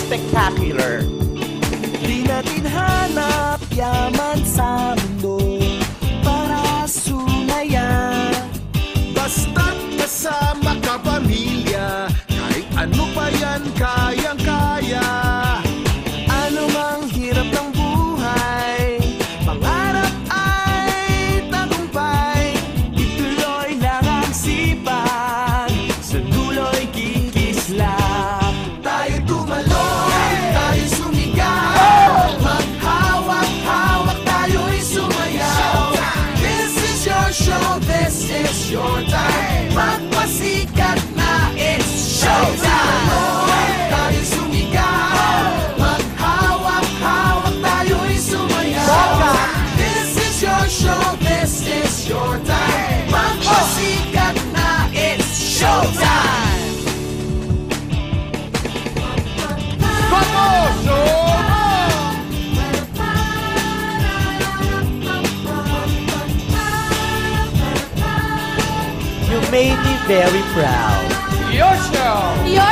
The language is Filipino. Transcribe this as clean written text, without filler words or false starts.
spectacular. Di natin hanap yaman sa mundo para sumaya. Basta't kasama ka pamilya, kahit ano pa yan kayang-kaya. Ano mang hirap ng buhay, pangarap ay tagumpay. Ituloy lang ang sipag, sa dulo'y kikislap. Tayo tumalon, tayo sumigaw, maghawak-hawak tayo'y sumayaw. This is your show, this is your time. Magpasikat na, it's showtime. Tayo sumigaw, maghawak-hawak tayo'y sumayaw. This is your show, this is your time. Magpasikat na, it's showtime. You made me very proud. Your show! Your